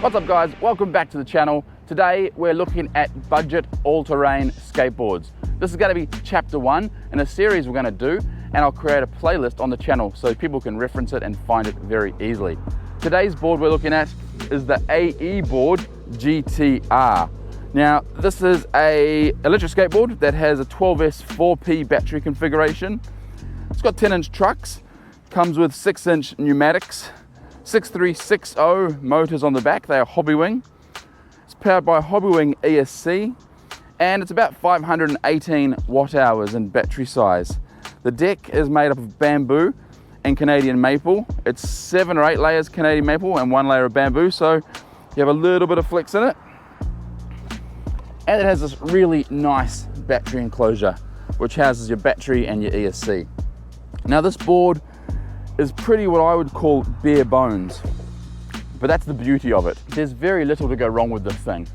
What's up guys, welcome back to the channel. Today we're looking at budget all-terrain skateboards. This is going to be chapter 1 in a series we're going to do, and I'll create a playlist on the channel so people can reference it and find it very easily. Today's board we're looking at is the AEBOARD GTR. Now this is a electric skateboard that has a 12S 4P battery configuration. It's got 10-inch trucks, comes with 6-inch pneumatics, 6360 motors on the back. They are Hobbywing. It's powered by Hobbywing ESC, and it's about 518 watt hours in battery size. The deck is made up of bamboo and Canadian maple. It's 7 or 8 layers Canadian maple and 1 layer of bamboo, so you have a little bit of flex in it. And it has this really nice battery enclosure, which houses your battery and your ESC. Now this board is pretty what I would call bare bones, but that's the beauty of it. There's very little to go wrong with this thing.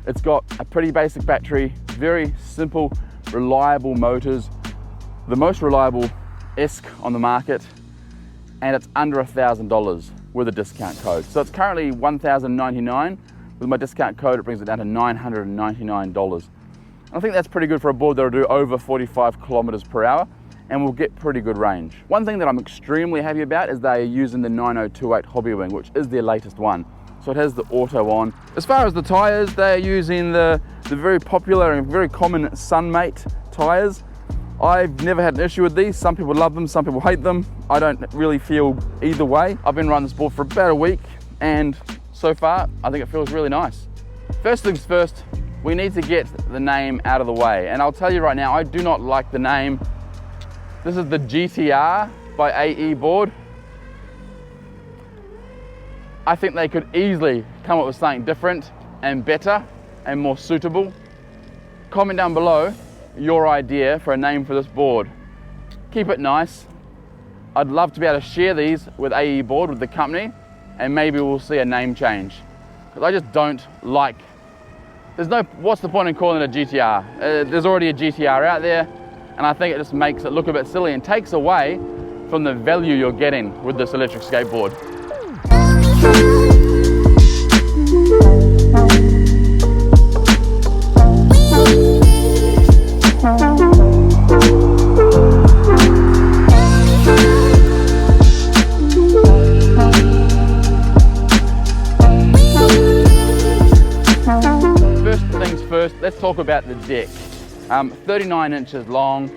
It's got a pretty basic battery, very simple, reliable motors, the most reliable ESK on the market, and it's under $1,000 with a discount code. So it's currently $1,099. With my discount code, it brings it down to $999. I think that's pretty good for a board that'll do over 45 kilometers per hour and will get pretty good range. One thing that I'm extremely happy about is they are using the 9028 Hobbywing, which is their latest one. So it has the auto on. As far as the tires, they're using the very popular and very common Sunmate tires. I've never had an issue with these. Some people love them, some people hate them. I don't really feel either way. I've been riding this board for about a week, and so far, I think it feels really nice. First things first, we need to get the name out of the way. And I'll tell you right now, I do not like the name. This is the GTR by AEBOARD. I think they could easily come up with something different and better and more suitable. Comment down below your idea for a name for this board. Keep it nice. I'd love to be able to share these with AEBOARD, with the company, and maybe we'll see a name change. Because I just don't like, what's the point in calling it a GTR? There's already a GTR out there, and I think it just makes it look a bit silly and takes away from the value you're getting with this electric skateboard. First things first, let's talk about the deck. 39 inches long,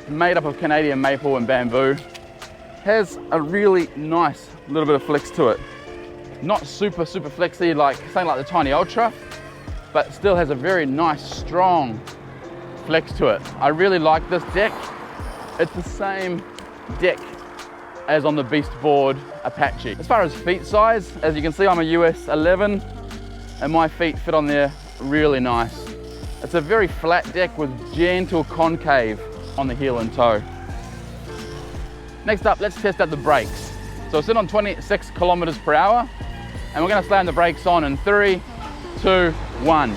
made up of Canadian maple and bamboo. Has a really nice little bit of flex to it. Not super flexy like something like the TYNEE Ultra, but still has a very nice, strong flex to it. I really like this deck. It's the same deck as on the Beast Board Apache. As far as feet size, as you can see, I'm a US 11, and my feet fit on there really nice. It's a very flat deck with gentle concave on the heel and toe. Next up, let's test out the brakes. So it's in on 26 kilometers per hour, and we're going to slam the brakes on in 3, 2, 1.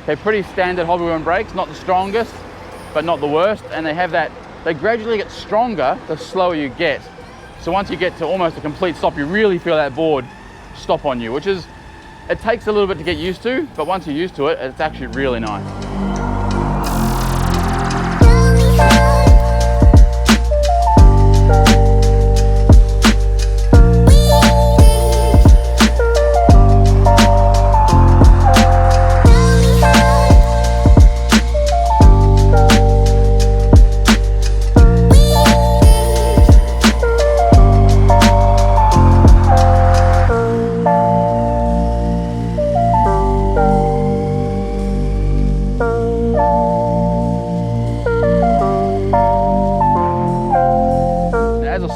Okay, pretty standard Hobbywing brakes, not the strongest, but not the worst, and they gradually get stronger the slower you get. So once you get to almost a complete stop, you really feel that board stop on you, which is, it takes a little bit to get used to, but once you're used to it, it's actually really nice.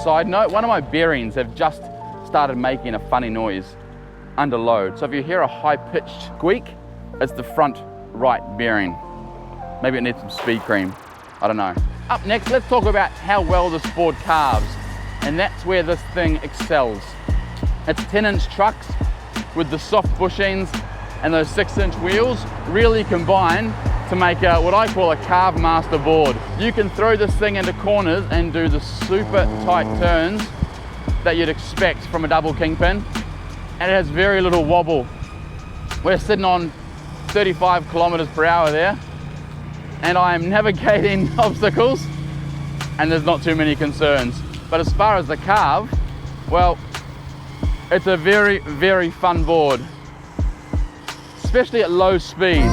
Side note, one of my bearings have just started making a funny noise under load. So if you hear a high-pitched squeak, it's the front right bearing. Maybe it needs some speed cream, I don't know. Up next, let's talk about how well this board carves, and that's where this thing excels. It's 10-inch trucks with the soft bushings and those 6-inch wheels really combine to make what I call a carve master board. You can throw this thing into corners and do the super tight turns that you'd expect from a double kingpin, and it has very little wobble. We're sitting on 35 kilometers per hour there, and I am navigating obstacles, and there's not too many concerns. But as far as the carve, well, it's a very, very fun board, especially at low speed.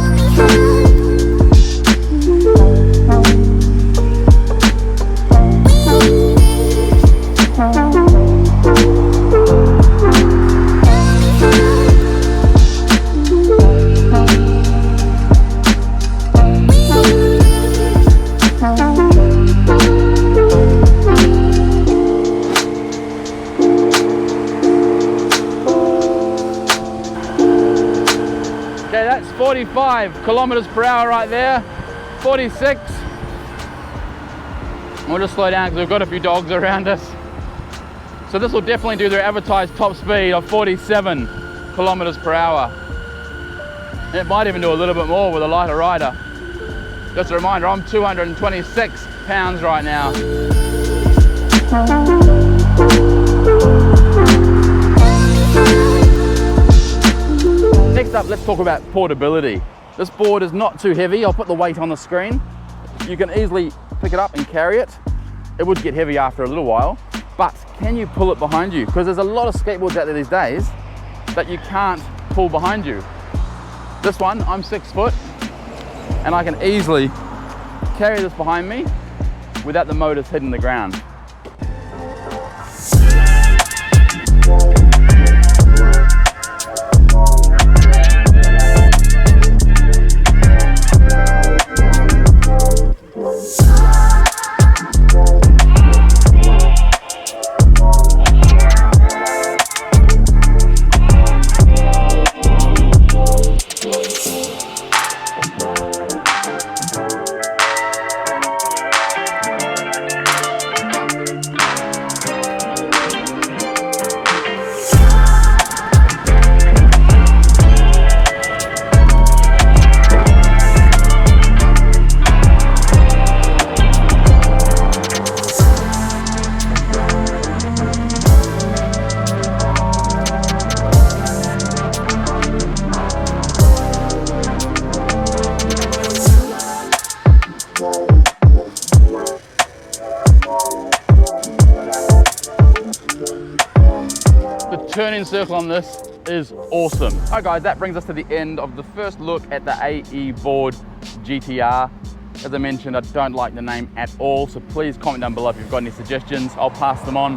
Okay, that's 45 kilometers per hour right there, 46. We'll just slow down because we've got a few dogs around us. So this will definitely do their advertised top speed of 47 kilometers per hour. It might even do a little bit more with a lighter rider. Just a reminder, I'm 226 pounds right now. Next up, let's talk about portability. This board is not too heavy. I'll put the weight on the screen. You can easily pick it up and carry it. It would get heavy after a little while, but can you pull it behind you? Because there's a lot of skateboards out there these days that you can't pull behind you. This one, I'm 6 foot, and I can easily carry this behind me without the motors hitting the ground. Turning circle on this is awesome. All right guys, that brings us to the end of the first look at the AEBOARD GTR. As I mentioned, I don't like the name at all, so please comment down below if you've got any suggestions. I'll pass them on.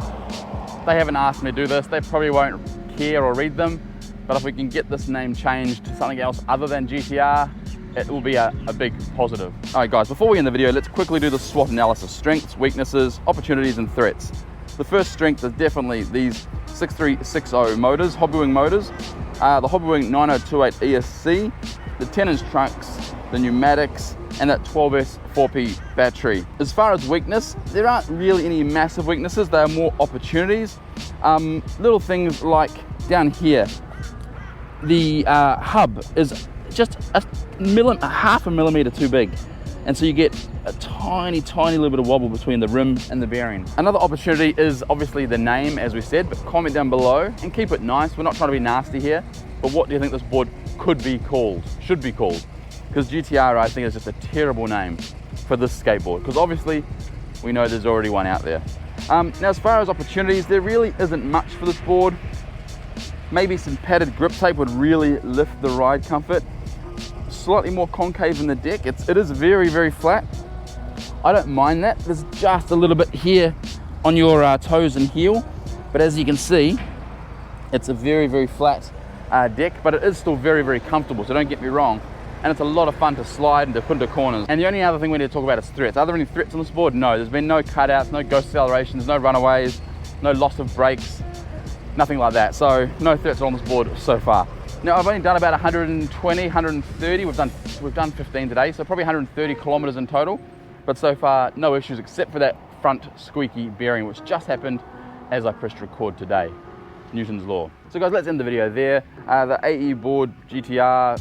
They haven't asked me to do this. They probably won't care or read them, but if we can get this name changed to something else other than GTR, it will be a big positive. All right guys, before we end the video, let's quickly do the SWOT analysis. Strengths, weaknesses, opportunities, and threats. The first strength is definitely these 6360 motors, Hobbywing motors, the Hobbywing 9028 ESC, the 10-inch trunks, the pneumatics, and that 12S 4P battery. As far as weakness, there aren't really any massive weaknesses. There are more opportunities. Little things like down here, the hub is just half a millimeter too big. And so you get a tiny little bit of wobble between the rim and the bearing. Another opportunity is obviously the name, as we said, but comment down below and keep it nice. We're not trying to be nasty here, but what do you think this board could be called, should be called? Because GTR, I think, is just a terrible name for this skateboard, because obviously we know there's already one out there. Now, as far as opportunities, there really isn't much for this board. Maybe some padded grip tape would really lift the ride comfort. Slightly more concave in the deck. It is very flat. I don't mind that. There's just a little bit here on your toes and heel, but as you can see, it's a very flat deck, but it is still very comfortable, so don't get me wrong. And it's a lot of fun to slide and to put into corners. And the only other thing we need to talk about is threats. Are there any threats on this board? No, there's been no cutouts, no ghost accelerations, no runaways, no loss of brakes, nothing like that. So no threats on this board so far. Now, I've only done about 120, 130. We've done 15 today, so probably 130 kilometers in total. But so far, no issues except for that front squeaky bearing, which just happened as I pressed record today. Newton's law. So guys, let's end the video there. The AEBOARD GTR,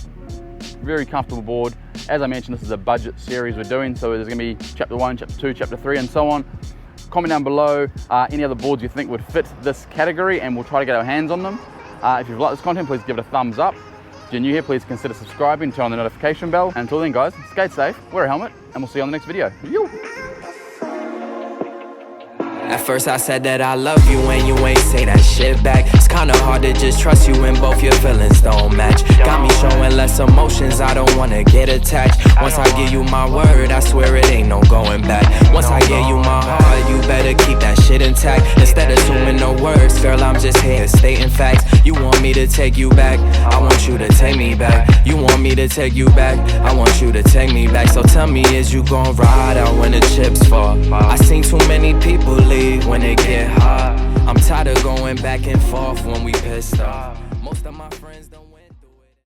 very comfortable board. As I mentioned, this is a budget series we're doing, so there's gonna be chapter 1, chapter 2, chapter 3, and so on. Comment down below any other boards you think would fit this category, and we'll try to get our hands on them. If you've liked this content, please give it a thumbs up. If you're new here, please consider subscribing, turn on the notification bell. And until then, guys, skate safe, wear a helmet, and we'll see you on the next video. Yo! At first I said that I love you and you ain't say that shit back. It's kinda hard to just trust you when both your feelings don't match. Got me showing less emotions, I don't wanna get attached. Once I give you my word, I swear it ain't no going back. Once I give you my heart, you better keep that shit intact. Instead of assuming no words, girl, I'm just here stating facts. You want me to take you back, I want you to take me back. You want me to take you back, I want you to take me back. So tell me, is you gon' ride out when the chips fall? I seen too many people leave when it get hot. I'm tired of going back and forth when we pissed off. Most of my friends don't